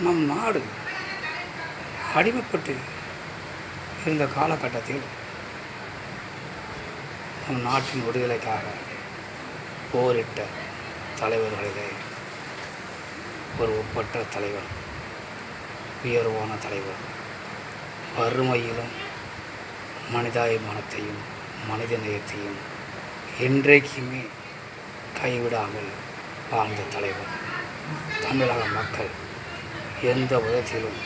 நம் நாடு அடிமைப்பட்டு இருந்த காலகட்டத்தில் நம் நாட்டின் விடுதலைக்காக போரிட்ட தலைவர்களிலே ஒரு ஒப்பற்ற தலைவர், உயர்வான தலைவர், வறுமையிலும் மனிதாபிமானத்தையும் மனிதநேயத்தையும் என்றைக்குமே கைவிடாமல் வாழ்ந்த தலைவர். தமிழக மக்கள் எந்த விதத்திலும்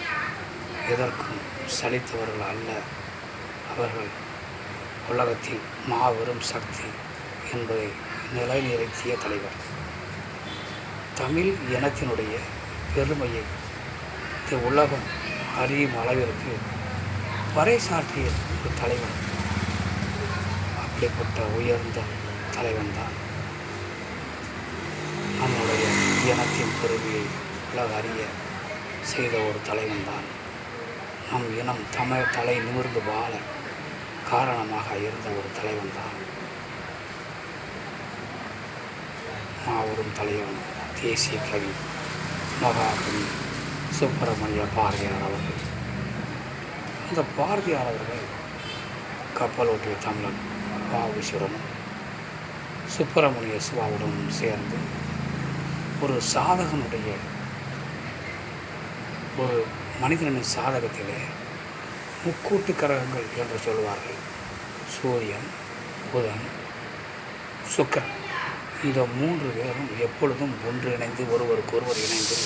எதற்கும் சலித்தவர்கள் அல்ல. அவர்கள் உலகத்தின் மாபெரும் சக்தி என்பதை நிலைநிறுத்திய தலைவர். தமிழ் இனத்தினுடைய பெருமையை இந்த உலகம் அறியும் அளவிற்கு பறைசாற்றிய ஒரு தலைவர். அப்படிப்பட்ட உயர்ந்த தலைவன்தான் நம்முடைய இனத்தின் பெருமையை உலக அறிய செய்த ஒரு தலைவன்தான். நம் இனம் தமிழ் தலை நிமிர்ந்து வாழ காரணமாக இருந்த ஒரு தலைவன்தான் மாபெரும் தலைவன், தேசிய கவி, மகாகவி சுப்பிரமணிய பாரதியார் அவர்கள். அந்த பாரதியார் அவர்கள் கப்பலோட்டிய தமிழன் வ.உ.சியுடனும் சுப்பிரமணிய சிவாவுடனும் சேர்ந்து ஒரு சாதகனுடைய ஒரு மனிதனின் சாதகத்திலே முக்கூட்டு கிரகங்கள் என்று சொல்வார்கள். சூரியன், புதன், சுக்கிரன், இந்த 3 பேரும் எப்பொழுதும் ஒன்றிணைந்து ஒருவருக்கொருவர் இணைந்து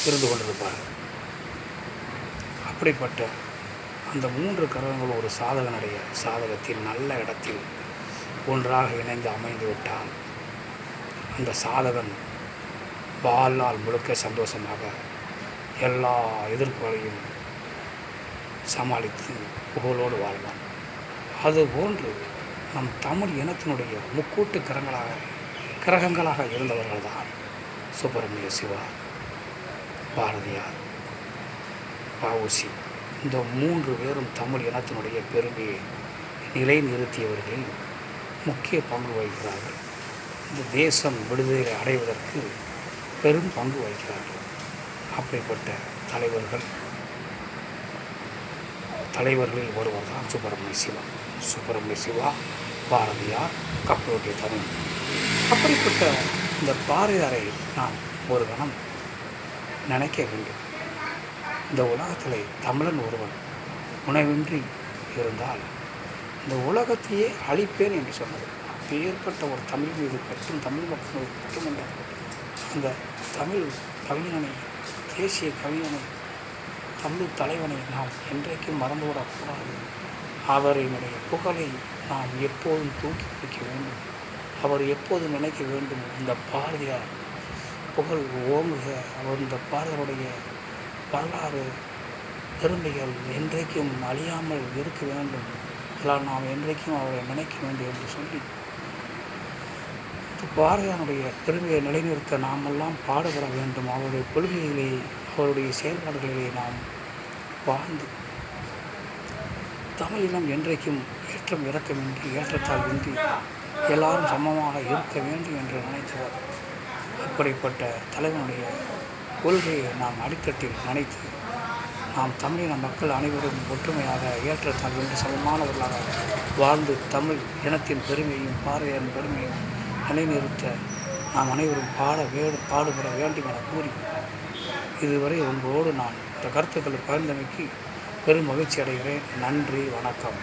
இருந்து கொண்டிருப்பார்கள். அப்படிப்பட்ட அந்த 3 கிரகங்கள் ஒரு சாதகனுடைய சாதகத்தில் நல்ல இடத்தில் ஒன்றாக இணைந்து அமைந்து விட்டால் அந்த சாதகன் வாழ்நாள் முழுக்க சந்தோஷமாக எல்லா எதிர்ப்புகளையும் சமாளித்து புகழோடு வாழ்வான். அதுபோன்று நம் தமிழ் இனத்தினுடைய முக்கூட்டு கிரகங்களாக இருந்தவர்கள் தான் சுப்பிரமணிய சிவா, பாரதியார், வ.உ.சி. இந்த 3 பேரும் தமிழ் இனத்தினுடைய பெருமையை நிலைநிறுத்தியவர்களில் முக்கிய பங்கு வகிக்கிறார்கள். இந்த தேசம் விடுதலை அடைவதற்கு பெரும் பங்கு வகிக்கிறார்கள். அப்படிப்பட்ட தலைவர்களில் ஒருவர் தான் சுப்பிரமணிய சிவா, பாரதியார், கப்பலோட்டிய தமிழ். அப்படிப்பட்ட இந்த பாரதியாரை நாம் ஒரு கணம் நினைக்க வேண்டும். இந்த உலகத்திலே தமிழன் ஒருவன் உணவின்றி இருந்தால் இந்த உலகத்தையே அழிப்பேன் என்று சொன்னது. அப்பேற்பட்ட ஒரு தமிழ் மீது பற்றும் தமிழ் மக்கள் பற்றும் என்ற அந்த தமிழ் கவிஞனை, தேசிய கவிஞனை, தமிழ் தலைவனை நாம் என்றைக்கும் மறந்துவிடக்கூடாது. அவரினுடைய புகழை நாம் எப்போதும் தூக்கி பிடிக்க வேண்டும். அவர் எப்போதும் நினைக்க வேண்டும், இந்த பாரதியார் புகழ் ஓங்குக, அவர் இந்த பாரதியாருடைய வரலாறு பெருமைகள் என்றைக்கும் அழியாமல் இருக்க வேண்டும். அதனால் நாம் என்றைக்கும் அவரை நினைக்க வேண்டும் என்று சொல்லி பாரதியாருடைய பெருமையை நிலைநிறுத்த நாமெல்லாம் பாடுபட வேண்டும். அவருடைய கொள்கையிலே, அவருடைய செயல்பாடுகளிலே நாம் வாழ்ந்து தமிழினம் என்றைக்கும் ஏற்றம் இறக்கமின்றி ஏற்றத்தாழ்வின்றி எல்லாரும் சமமாக இருக்க வேண்டும் என்று நினைத்தவர். அப்படிப்பட்ட தலைவனுடைய கொள்கையை நாம் அடித்தட்டில் நினைத்து நாம் தமிழின மக்கள் அனைவரும் ஒற்றுமையாக ஏற்றத்தாழ்வின்றி சமமானவர்களாக வாழ்ந்து தமிழ் இனத்தின் பெருமையும் பாரதியாரின் பெருமையும் நிலைநிறுத்த நாம் அனைவரும் பாடுபட வேண்டும் என கூறி இதுவரை உங்களோடு நான் இந்த கருத்துக்களை பகிர்ந்தமைக்கு பெரும் மகிழ்ச்சி அடைகிறேன். நன்றி, வணக்கம்.